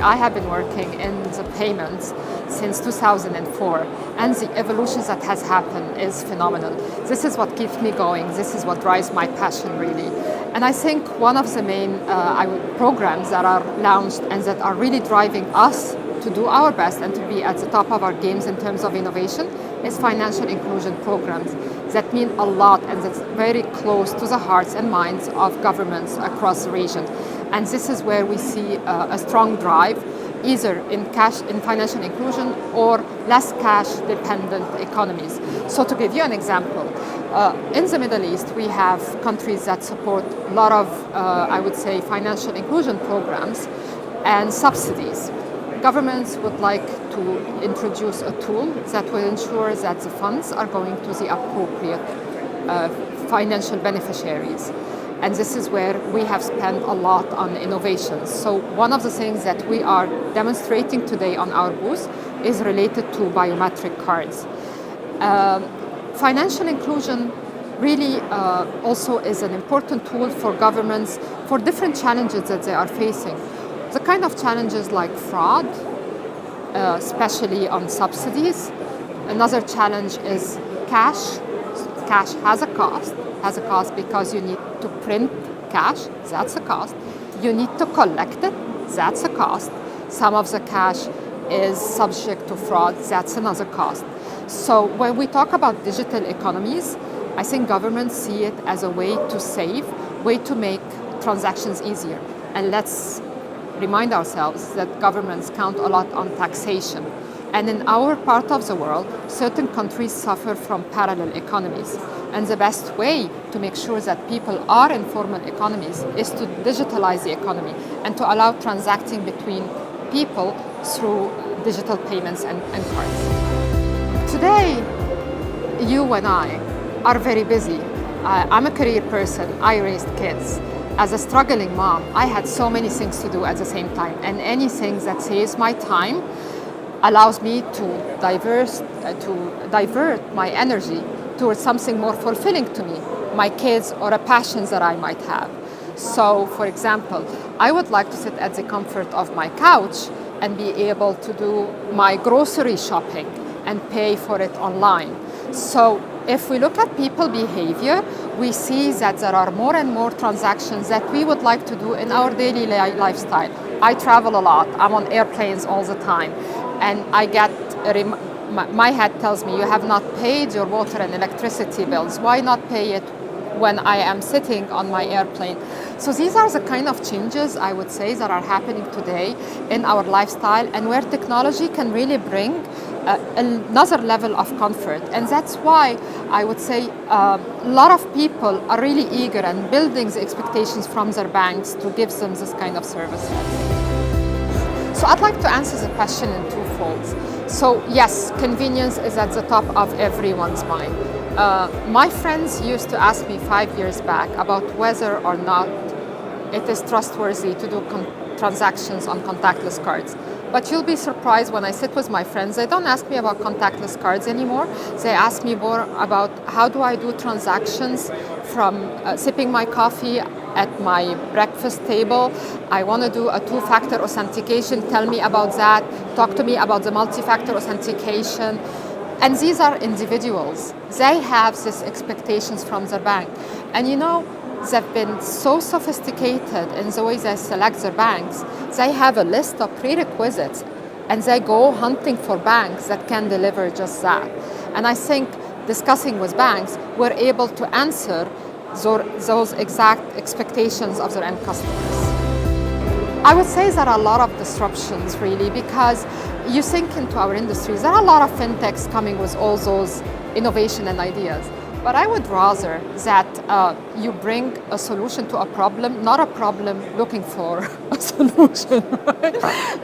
I have been working in the payments since 2004, and the evolution that has happened is phenomenal. This is what keeps me going. This is what drives my passion, really. And I think one of the main programs that are launched and that are really driving us to do our best and to be at the top of our games in terms of innovation is financial inclusion programs that mean a lot and that's very close to the hearts and minds of governments across the region. And this is where we see a strong drive, either in financial inclusion or less cash-dependent economies. So to give you an example, in the Middle East, we have countries that support a lot of, I would say, financial inclusion programs and subsidies. Governments would like to introduce a tool that will ensure that the funds are going to the appropriate financial beneficiaries. And this is where we have spent a lot on innovations. So one of the things that we are demonstrating today on our booth is related to biometric cards. Financial inclusion really also is an important tool for governments for different challenges that they are facing. The kind of challenges like fraud, especially on subsidies. Another challenge is cash. Cash has a cost because you need to print cash, that's a cost. You need to collect it, that's a cost. Some of the cash is subject to fraud, that's another cost. So when we talk about digital economies, I think governments see it as a way to save, way to make transactions easier. And let's remind ourselves that governments count a lot on taxation. And in our part of the world, certain countries suffer from parallel economies. And the best way to make sure that people are in formal economies is to digitalize the economy and to allow transacting between people through digital payments and cards. Today, you and I are very busy. I'm a career person, I raised kids. As a struggling mom, I had so many things to do at the same time, and anything that saves my time allows me to divert my energy towards something more fulfilling to me, my kids or a passion that I might have. So, for example, I would like to sit at the comfort of my couch and be able to do my grocery shopping and pay for it online. So if we look at people behavior, we see that there are more and more transactions that we would like to do in our daily lifestyle. I travel a lot, I'm on airplanes all the time, and I get my head tells me, you have not paid your water and electricity bills. Why not pay it when I am sitting on my airplane? So these are the kind of changes, I would say, that are happening today in our lifestyle and where technology can really bring another level of comfort. And that's why I would say a lot of people are really eager and building the expectations from their banks to give them this kind of services. So I'd like to answer the question in two folds. So yes, convenience is at the top of everyone's mind. My friends used to ask me 5 years back about whether or not it is trustworthy to do transactions on contactless cards. But you'll be surprised when I sit with my friends, they don't ask me about contactless cards anymore. They ask me more about how do I do transactions from sipping my coffee at my breakfast table. I want to do a two-factor authentication. Tell me about that. Talk to me about the multi-factor authentication. And these are individuals. They have these expectations from their bank. And you know, they've been so sophisticated in the way they select their banks. They have a list of prerequisites and they go hunting for banks that can deliver just that. And I think discussing with banks, we're able to answer those exact expectations of their end customers. I would say there are a lot of disruptions really, because you think into our industries, there are a lot of fintechs coming with all those innovation and ideas. But I would rather that you bring a solution to a problem, not a problem looking for a solution. Right?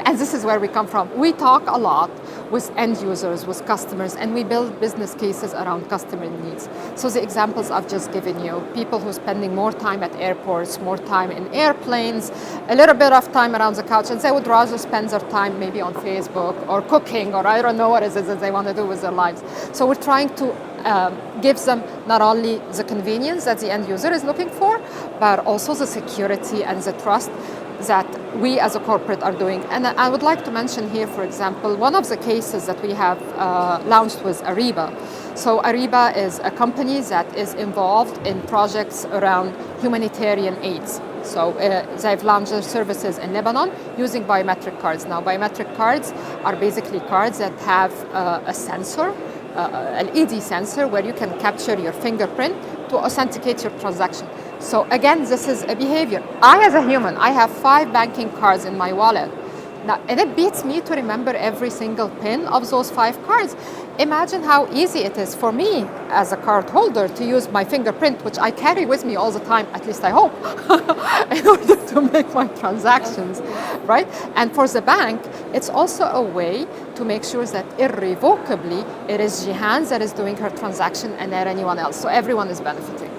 And this is where we come from. We talk a lot with end users, with customers, and we build business cases around customer needs. So the examples I've just given you, people who are spending more time at airports, more time in airplanes, a little bit of time around the couch, and they would rather spend their time maybe on Facebook or cooking, or I don't know what it is that they want to do with their lives. So we're trying to gives them not only the convenience that the end user is looking for, but also the security and the trust that we as a corporate are doing. And I would like to mention here, for example, one of the cases that we have launched was Ariba. So Ariba is a company that is involved in projects around humanitarian aids. So they've launched their services in Lebanon using biometric cards. Now, biometric cards are basically cards that have a sensor, an ED sensor, where you can capture your fingerprint to authenticate your transaction. So again, this is a behavior. I, as a human, I have 5 banking cards in my wallet. Now, and it beats me to remember every single PIN of those 5 cards. Imagine how easy it is for me as a card holder to use my fingerprint, which I carry with me all the time, at least I hope, in order to make my transactions, right? And for the bank, it's also a way to make sure that irrevocably it is Gihane that is doing her transaction and not anyone else. So everyone is benefiting.